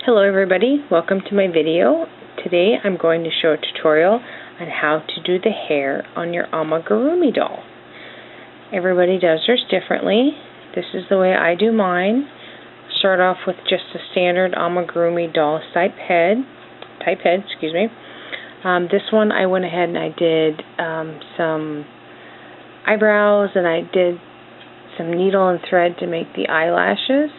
Hello everybody, welcome to my video. Today I'm going to show a tutorial on how to do the hair on your Amigurumi doll. Everybody does theirs differently. This is the way I do mine. Start off with just a standard Amigurumi doll type head. This one I went ahead and I did some eyebrows, and I did some needle and thread to make the eyelashes.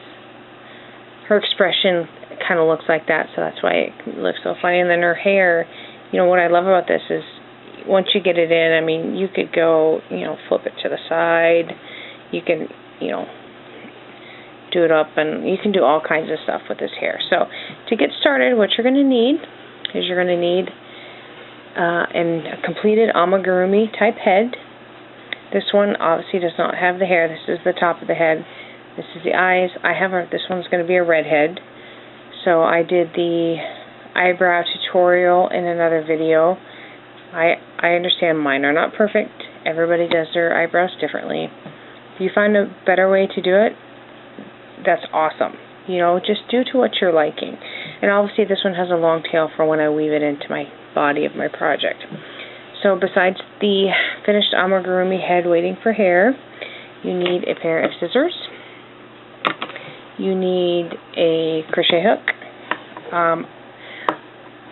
Her expression kind of looks like that, so that's why it looks so funny. And then her hair, you know, what I love about this is once you get it in, I mean, you could go, you know, flip it to the side, you can, you know, do it up, and you can do all kinds of stuff with this hair. So to get started, what you're going to need is you're going to need a completed Amigurumi type head. This one obviously does not have the hair. This is the top of the head. This is the eyes. This one's going to be a red head. So I did the eyebrow tutorial in another video. I understand mine are not perfect. Everybody does their eyebrows differently. If you find a better way to do it, that's awesome. You know, just do to what you're liking. And obviously this one has a long tail for when I weave it into my body of my project. So besides the finished Amigurumi head waiting for hair, you need a pair of scissors. You need a crochet hook.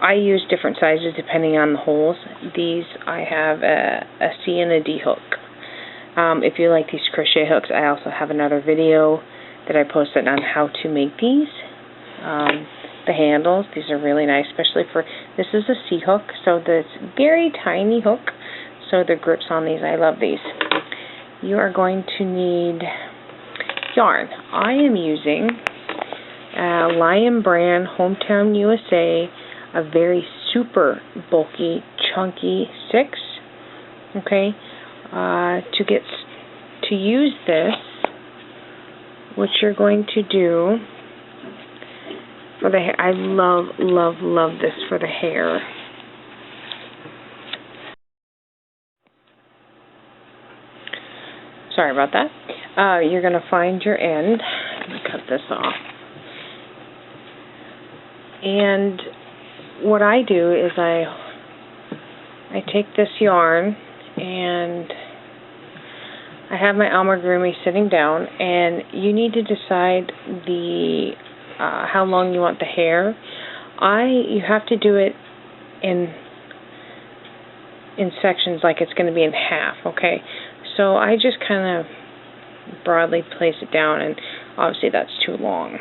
I use different sizes depending on the holes. These, I have a C and a D hook. If you like these crochet hooks, I also have another video that I posted on how to make these. The handles, these are really nice, especially for, this is a C hook, so this very tiny hook, so the grips on these, I love these. You are going to need yarn. I am using Lion Brand Hometown USA, a very super bulky, chunky 6. Okay, to use this, what you're going to do for the hair, I love this for the hair. Sorry about that. You're going to find your end. I'm going to cut this off. And what I do is I take this yarn, and I have my Amigurumi sitting down, and you need to decide the how long you want the hair. You have to do it in sections, like it's going to be in half, okay? So I just kind of broadly place it down, and obviously that's too long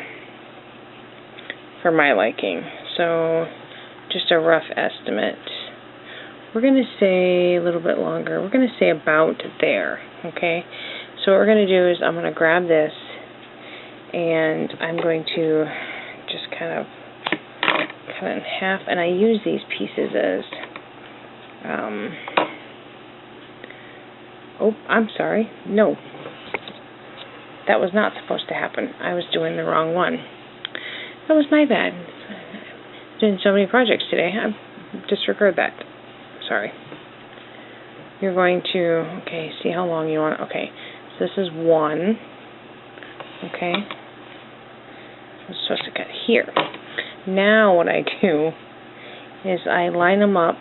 for my liking. So just a rough estimate. We're going to say a little bit longer. We're going to say about there, okay? So what we're going to do is I'm going to grab this, and I'm going to just kind of cut it in half, and I use these pieces as oh, I'm sorry. No. That was not supposed to happen. I was doing the wrong one. That was my bad. I'm doing so many projects today. I disregard that. Sorry. You're going to, okay, see how long you want. Okay, so this is 1. Okay. I'm supposed to cut here. Now what I do is I line them up,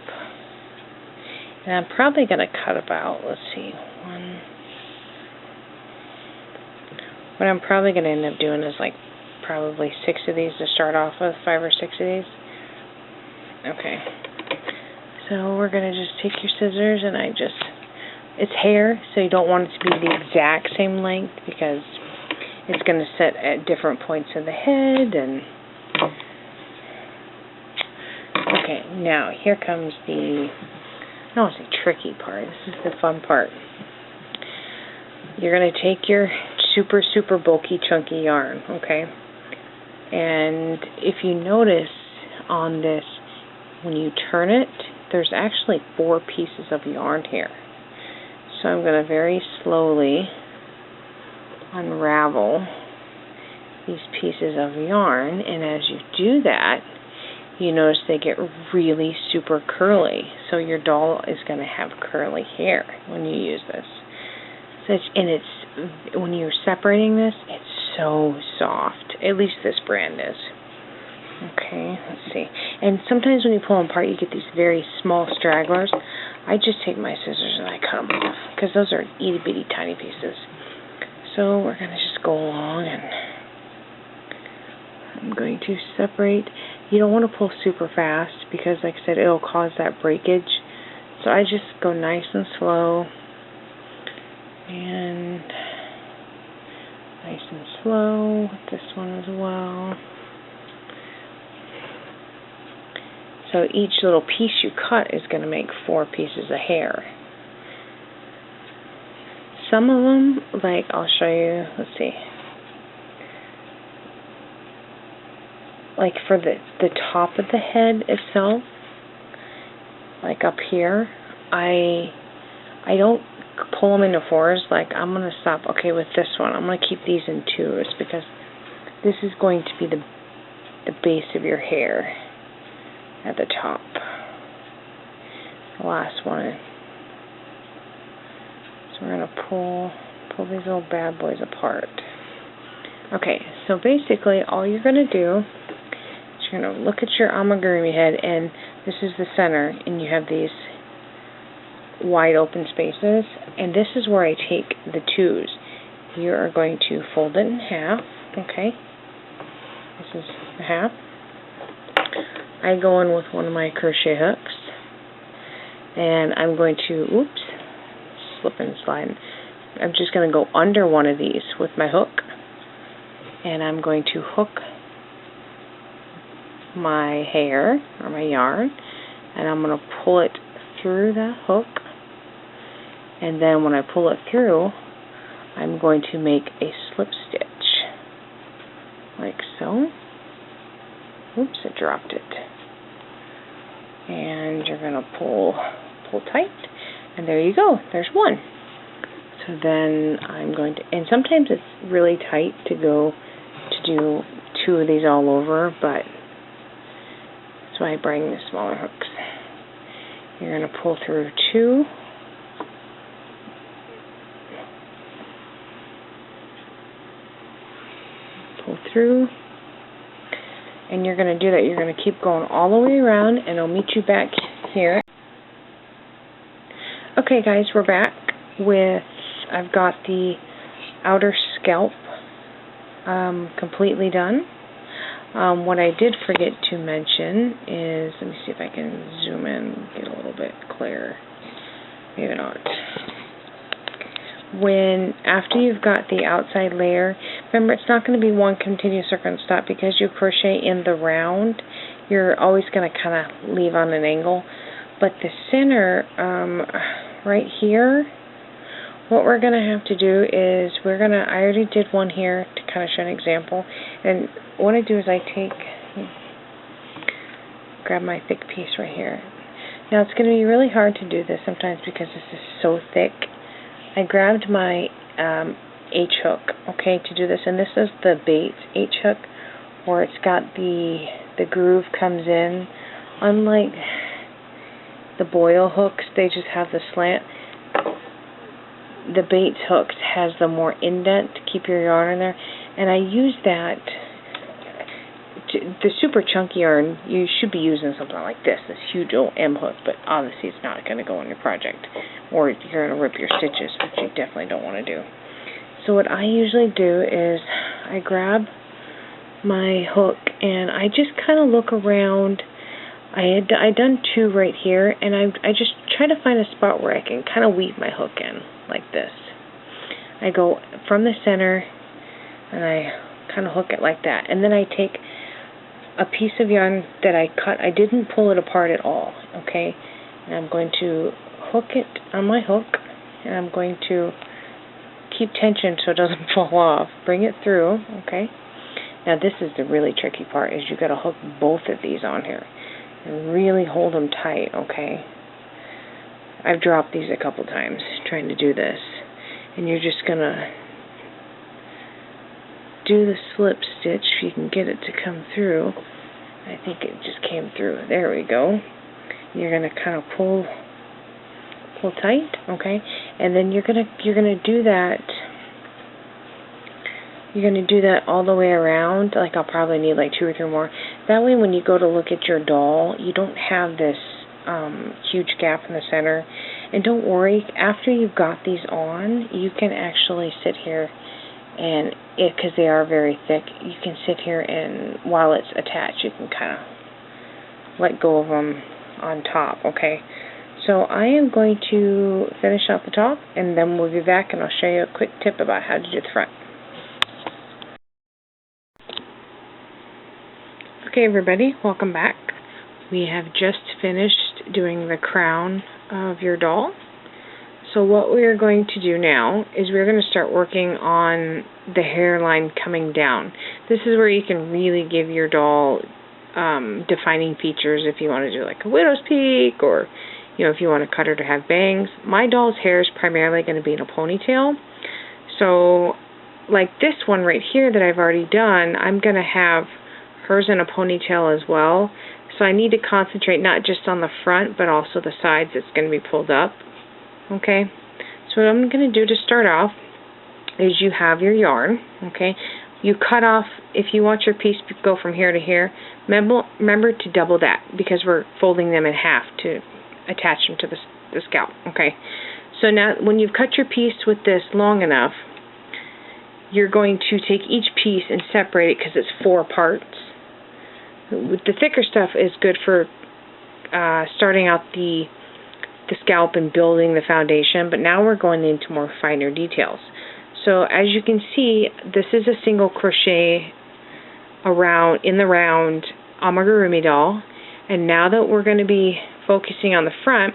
and I'm probably going to cut about, let's see, 1. What I'm probably going to end up doing is like probably 6 of these to start off with, 5 or 6 of these. Okay. So we're going to just take your scissors, and it's hair, so you don't want it to be the exact same length, because it's going to set at different points of the head. And okay, now here comes the, I don't want to say tricky part. This is the fun part. You're going to take your super bulky chunky yarn, okay? And if you notice on this, when you turn it, there's actually 4 pieces of yarn here. So I'm going to very slowly unravel these pieces of yarn, and as you do that, you notice they get really super curly. So your doll is going to have curly hair when you use this. So when you're separating this, it's so soft. At least this brand is. Okay, let's see. And sometimes when you pull them apart, you get these very small stragglers. I just take my scissors and I cut them off, because those are itty-bitty tiny pieces. So we're going to just go along, and I'm going to separate. You don't want to pull super fast, because like I said, it'll cause that breakage. So I just go nice and slow, and nice and slow with this one as well. So each little piece you cut is going to make 4 pieces of hair. Some of them, like I'll show you, let's see. Like for the top of the head itself, like up here, I don't pull them into 4s. Like I'm going to stop, okay, with this one. I'm going to keep these in 2s, because this is going to be the base of your hair at the top. The last one. So we're going to pull these little bad boys apart. Okay, so basically all you're going to do is you're going to look at your amigurumi head, and this is the center, and you have these wide open spaces, and this is where I take the 2s. You are going to fold it in half, okay? This is the half. I go in with one of my crochet hooks, and I'm going to, slip and slide. I'm just going to go under one of these with my hook, and I'm going to hook my hair, or my yarn, and I'm going to pull it through the hook, and then when I pull it through, I'm going to make a slip stitch, like so. Oops, I dropped it. And you're going to pull tight, and there you go. There's one. So then I'm going to, and sometimes it's really tight to do 2 of these all over, but that's why I bring the smaller hooks. You're going to pull through 2. Pull through. And you're going to do that. You're going to keep going all the way around, and I'll meet you back here. Okay, guys, we're back with, I've got the outer scalp completely done. What I did forget to mention is, let me see if I can zoom in, get a little bit clearer. Maybe not. After you've got the outside layer, remember it's not going to be one continuous circle stop, because you crochet in the round, you're always going to kind of leave on an angle. But the center, right here, what we're going to have to do is I already did one here to kind of show an example. And what I do is I grab my thick piece right here. Now it's going to be really hard to do this sometimes because this is so thick. I grabbed my H hook, okay, to do this, and this is the Bates H hook, where it's got the groove comes in. Unlike the Boyle hooks, they just have the slant. The Bates hooks has the more indent to keep your yarn in there, and I use that. The super chunky yarn, you should be using something like this huge old M hook, but obviously it's not going to go in your project, or you're going to rip your stitches, which you definitely don't want to do. So what I usually do is I grab my hook and I just kind of look around. I done 2 right here, and I just try to find a spot where I can kind of weave my hook in like this. I go from the center and I kind of hook it like that, and then I take a piece of yarn that I cut. I didn't pull it apart at all, okay? And I'm going to hook it on my hook, and I'm going to keep tension so it doesn't fall off. Bring it through, okay? Now this is the really tricky part, is you got to hook both of these on here and really hold them tight, okay? I've dropped these a couple times trying to do this, and you're just gonna do the slip stitch if you can get it to come through. I think it just came through. There we go. You're gonna kind of pull tight, okay? And then you're gonna do that. You're gonna do that all the way around. Like I'll probably need like 2 or 3 more. That way when you go to look at your doll, you don't have this huge gap in the center. And don't worry, after you've got these on, you can actually sit here and, because they are very thick, you can sit here and while it's attached, you can kind of let go of them on top, okay? So I am going to finish off the top, and then we'll be back and I'll show you a quick tip about how to do the front. Okay everybody, welcome back. We have just finished doing the crown of your doll. So what we are going to do now is we're going to start working on the hairline coming down. This is where you can really give your doll defining features if you want to do like a widow's peak, or if you want to cut her to have bangs. My doll's hair is primarily going to be in a ponytail. So like this one right here that I've already done, I'm going to have hers in a ponytail as well. So I need to concentrate not just on the front but also the sides that's going to be pulled up. Okay, so what I'm going to do to start off is you have your yarn, okay, you cut off, if you want your piece to go from here to here, remember to double that because we're folding them in half to attach them to the scalp, okay. So now when you've cut your piece with this long enough, you're going to take each piece and separate it because it's 4 parts. The thicker stuff is good for starting out the scalp and building the foundation, but now we're going into more finer details. So as you can see, this is a single crochet in the round amigurumi doll, and now that we're going to be focusing on the front,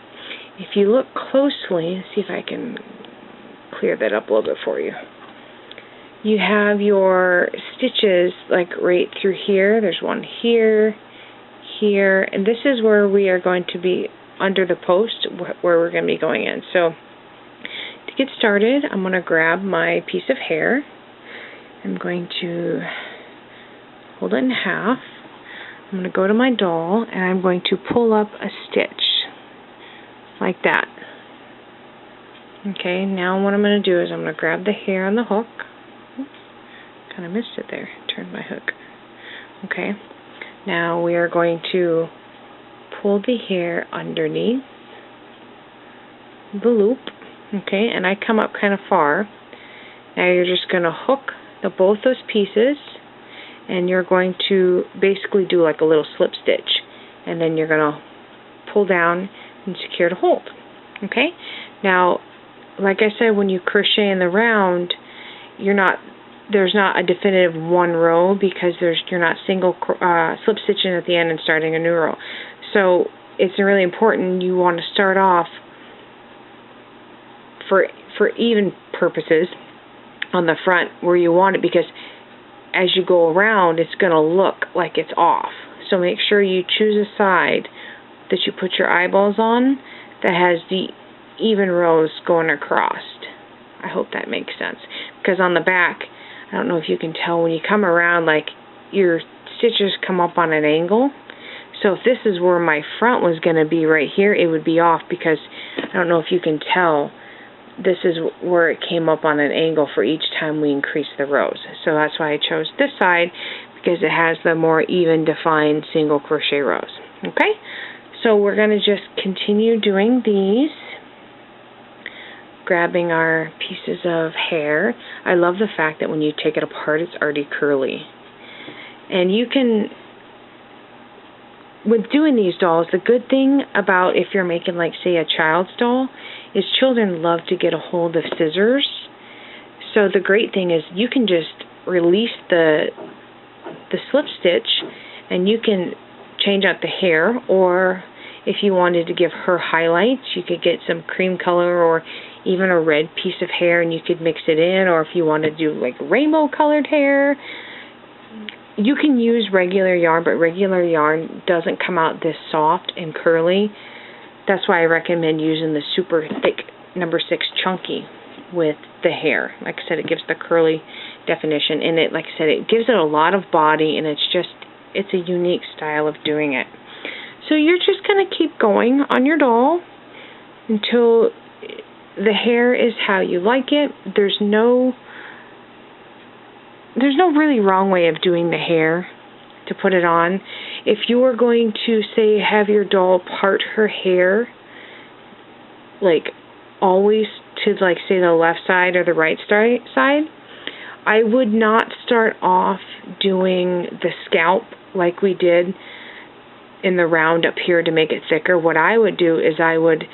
if you look closely, let's see if I can clear that up a little bit for you. You have your stitches like right through here. There's one here, here, and this is where we are going to be under the post where we're going to be going in. So to get started, I'm going to grab my piece of hair. I'm going to hold it in half. I'm going to go to my doll and I'm going to pull up a stitch like that. Okay, now what I'm going to do is I'm going to grab the hair on the hook. Oops, kind of missed it there. Turned my hook. Okay, now we are going to pull the hair underneath the loop, okay, and I come up kind of far. Now you're just going to hook both those pieces, and you're going to basically do like a little slip stitch, and then you're going to pull down and secure to hold, okay. Now like I said, when you crochet in the round, there's not a definitive one row because you're not single slip stitching at the end and starting a new row. So it's really important you want to start off for even purposes on the front where you want it, because as you go around it's going to look like it's off. So make sure you choose a side that you put your eyeballs on that has the even rows going across. I hope that makes sense, because on the back, I don't know if you can tell, when you come around, like your stitches come up on an angle. So if this is where my front was going to be right here, it would be off, because I don't know if you can tell, this is where it came up on an angle for each time we increase the rows. So that's why I chose this side, because it has the more even defined single crochet rows. Okay, so we're going to just continue doing these, grabbing our pieces of hair. I love the fact that when you take it apart, it's already curly. And you can, with doing these dolls, the good thing about if you're making, like, say, a child's doll, is children love to get a hold of scissors. So the great thing is you can just release the slip stitch and you can change out the hair, or if you wanted to give her highlights, you could get some cream color or even a red piece of hair and you could mix it in, or if you want to do like rainbow colored hair, you can use regular yarn, but regular yarn doesn't come out this soft and curly. That's why I recommend using the super thick number 6 chunky with the hair. Like I said, it gives the curly definition, and it, like I said, it gives it a lot of body, and it's a unique style of doing it. So you're just going to keep going on your doll until the hair is how you like it. There's no really wrong way of doing the hair. to put it on. If you are going to, say, have your doll part her hair, like, always to, like, say, the left side or the right side, I would not start off doing the scalp like we did in the round up here to make it thicker. What I would do is I would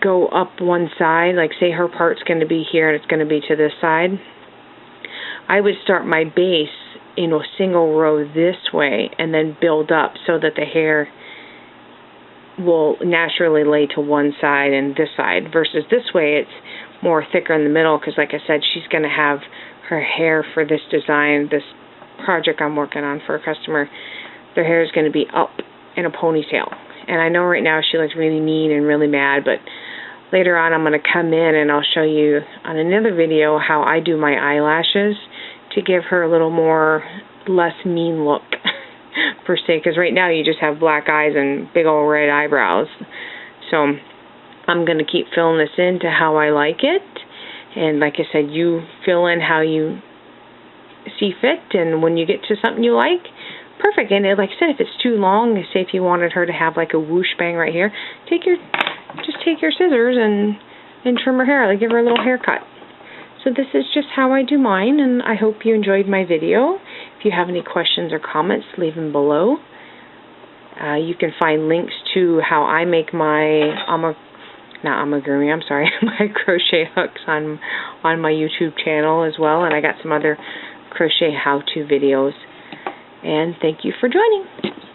go up one side, like, say her part's going to be here and it's going to be to this side. I would start my base in a single row this way and then build up so that the hair will naturally lay to one side and this side, versus this way it's more thicker in the middle, because like I said, she's going to have her hair for this design, this project I'm working on for a customer, their hair is going to be up in a ponytail. And I know right now she looks really mean and really mad, but later on I'm going to come in and I'll show you on another video how I do my eyelashes to give her a little more, less mean look per se, because right now you just have black eyes and big old red eyebrows. So I'm going to keep filling this in to how I like it, and like I said, you fill in how you see fit, and when you get to something you like, perfect. And like I said, if it's too long, say if you wanted her to have like a whoosh bang right here, just take your scissors and trim her hair, like give her a little haircut. So this is just how I do mine, and I hope you enjoyed my video. If you have any questions or comments, leave them below. You can find links to how I make my amigurumi, I'm sorry, my crochet hooks on my YouTube channel as well, and I got some other crochet how-to videos. And thank you for joining.